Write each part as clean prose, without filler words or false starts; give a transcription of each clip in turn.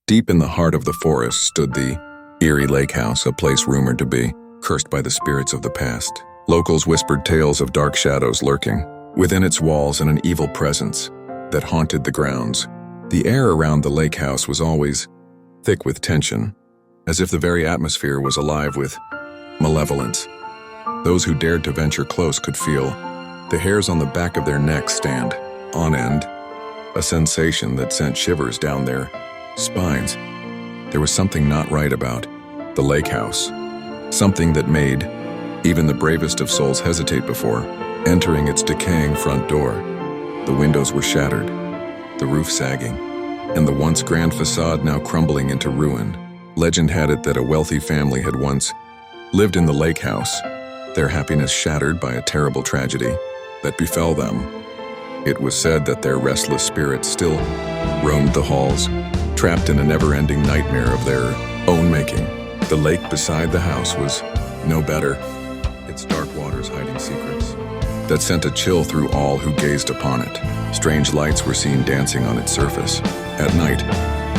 Deep in the heart of the forest stood the Erie Lake House, a place rumored to be cursed by the spirits of the past. Locals whispered tales of dark shadows lurking within its walls and an evil presence that haunted the grounds. The air around the lake house was always thick with tension, as if the very atmosphere was alive with malevolence. Those who dared to venture close could feel the hairs on the back of their necks stand on end, a sensation that sent shivers down their spines. There was something not right about the lake house, something that made even the bravest of souls hesitate before entering its decaying front door. The windows were shattered, the roof sagging, and the once grand facade now crumbling into ruin. Legend had it that a wealthy family had once lived in the lake house, their happiness shattered by a terrible tragedy that befell them. It was said that their restless spirits still roamed the halls, trapped in a never-ending nightmare of their own making. The lake beside the house was no better, its dark waters hiding secrets that sent a chill through all who gazed upon it. Strange lights were seen dancing on its surface at night,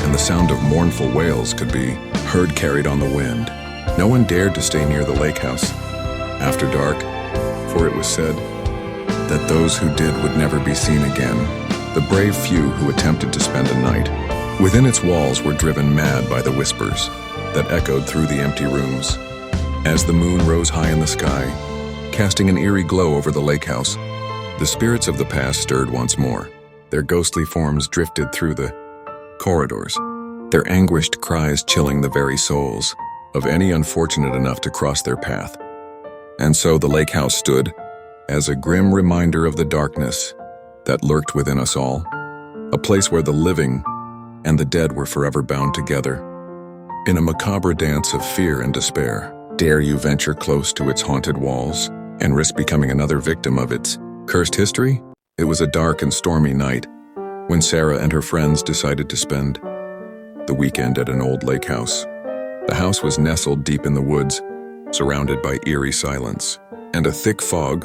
and the sound of mournful wails could be heard carried on the wind. No one dared to stay near the lake house after dark, for it was said that those who did would never be seen again. The brave few who attempted to spend a night within its walls were driven mad by the whispers that echoed through the empty rooms. As the moon rose high in the sky, casting an eerie glow over the lake house, the spirits of the past stirred once more. Their ghostly forms drifted through the corridors, their anguished cries chilling the very souls of any unfortunate enough to cross their path. And so the lake house stood as a grim reminder of the darkness that lurked within us all, a place where the living and the dead were forever bound together. In a macabre dance of fear and despair, dare you venture close to its haunted walls and risk becoming another victim of its cursed history? It was a dark and stormy night when Sarah and her friends decided to spend the weekend at an old lake house. The house was nestled deep in the woods, surrounded by eerie silence and a thick fog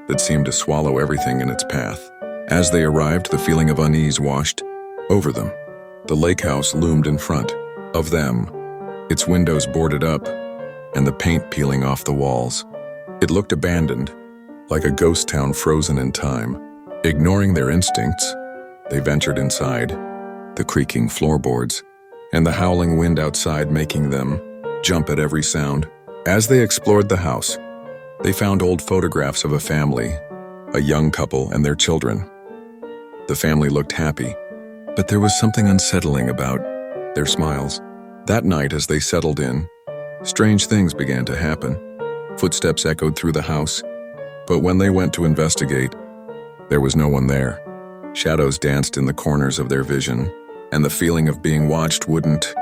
that seemed to swallow everything in its path. As they arrived, the feeling of unease washed over them. The lake house loomed in front of them, its windows boarded up and the paint peeling off the walls. It looked abandoned, like a ghost town frozen in time. Ignoring their instincts, they ventured inside, the creaking floorboards and the howling wind outside making them jump at every sound. As they explored the house, they found old photographs of a family, a young couple and their children. The family looked happy, but there was something unsettling about their smiles. That night, as they settled in, strange things began to happen. Footsteps echoed through the house, but when they went to investigate, there was no one there. Shadows danced in the corners of their vision, and the feeling of being watched wouldn't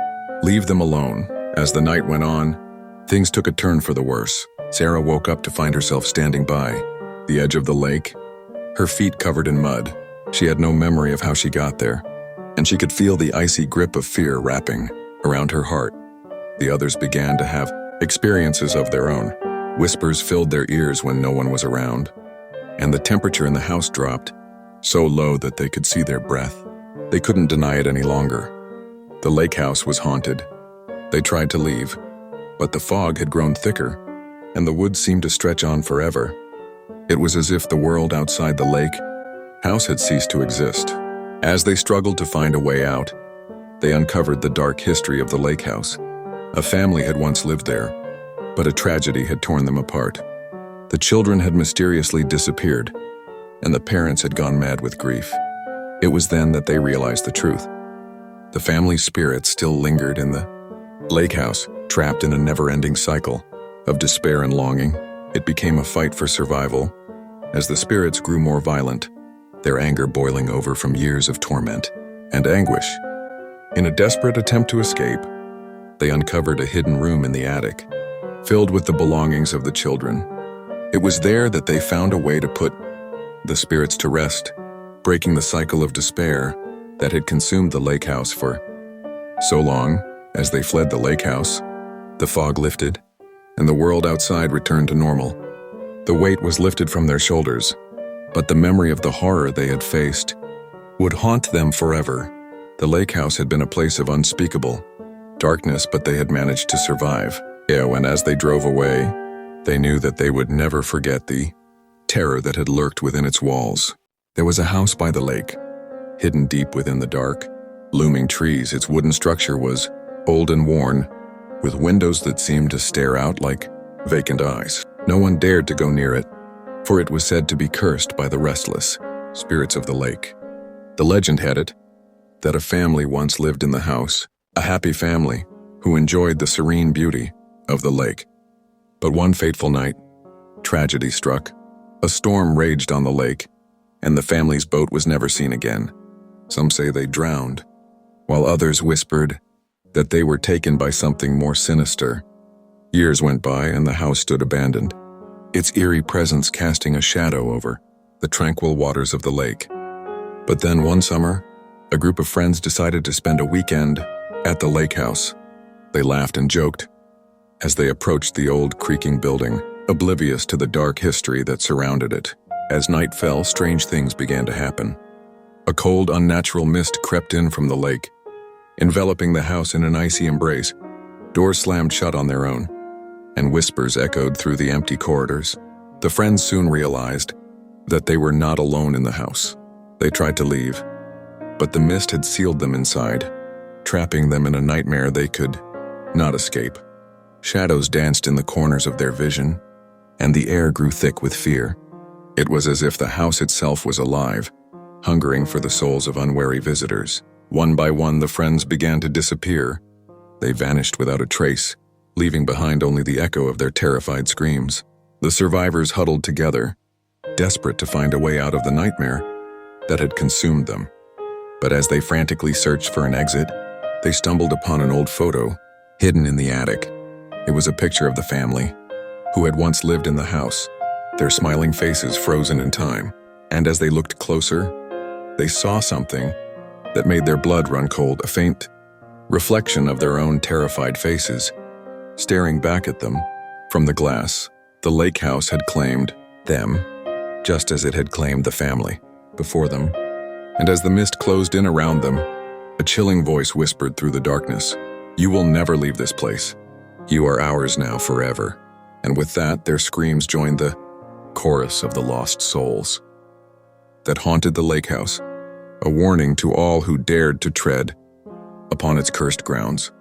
leave them alone. As the night went on, things took a turn for the worse. Sarah woke up to find herself standing by the edge of the lake, her feet covered in mud. She had no memory of how she got there, and she could feel the icy grip of fear wrapping around her heart. The others began to have experiences of their own. Whispers filled their ears when no one was around, and the temperature in the house dropped so low that they could see their breath. They couldn't deny it any longer. The lake house was haunted. They tried to leave, but the fog had grown thicker, and the woods seemed to stretch on forever. It was as if the world outside the lake house had ceased to exist. As they struggled to find a way out, they uncovered the dark history of the lake house. A family had once lived there, but a tragedy had torn them apart. The children had mysteriously disappeared, and the parents had gone mad with grief. It was then that they realized the truth. The family's spirit still lingered in the lake house, trapped in a never-ending cycle of despair and longing. It became a fight for survival. As the spirits grew more violent, their anger boiling over from years of torment and anguish. In a desperate attempt to escape, they uncovered a hidden room in the attic, filled with the belongings of the children. It was there that they found a way to put the spirits to rest, breaking the cycle of despair that had consumed the lake house for so long. As they fled the lake house, the fog lifted, and the world outside returned to normal. The weight was lifted from their shoulders, but the memory of the horror they had faced would haunt them forever. The lake house had been a place of unspeakable darkness, but they had managed to survive. And as they drove away, they knew that they would never forget the terror that had lurked within its walls. There was a house by the lake, hidden deep within the dark, looming trees. Its wooden structure was old and worn, with windows that seemed to stare out like vacant eyes. No one dared to go near it, for it was said to be cursed by the restless spirits of the lake. The legend had it that a family once lived in the house, a happy family who enjoyed the serene beauty of the lake. But one fateful night, tragedy struck. A storm raged on the lake, and the family's boat was never seen again. Some say they drowned, while others whispered that they were taken by something more sinister. Years went by, and the house stood abandoned, its eerie presence casting a shadow over the tranquil waters of the lake. But then one summer, a group of friends decided to spend a weekend at the lake house. They laughed and joked as they approached the old creaking building, oblivious to the dark history that surrounded it. As night fell, strange things began to happen. A cold, unnatural mist crept in from the lake, enveloping the house in an icy embrace. Doors slammed shut on their own, and whispers echoed through the empty corridors. The friends soon realized that they were not alone in the house. They tried to leave, but the mist had sealed them inside, trapping them in a nightmare they could not escape. Shadows danced in the corners of their vision, and the air grew thick with fear. It was as if the house itself was alive, hungering for the souls of unwary visitors. One by one, the friends began to disappear. They vanished without a trace, leaving behind only the echo of their terrified screams. The survivors huddled together, desperate to find a way out of the nightmare that had consumed them. But as they frantically searched for an exit, they stumbled upon an old photo hidden in the attic. It was a picture of the family who had once lived in the house, their smiling faces frozen in time. And as they looked closer, they saw something that made their blood run cold, a faint reflection of their own terrified faces, staring back at them from the glass. The lake house had claimed them, just as it had claimed the family before them. And as the mist closed in around them, a chilling voice whispered through the darkness, "You will never leave this place. You are ours now forever." And with that, their screams joined the chorus of the lost souls that haunted the lake house, a warning to all who dared to tread upon its cursed grounds.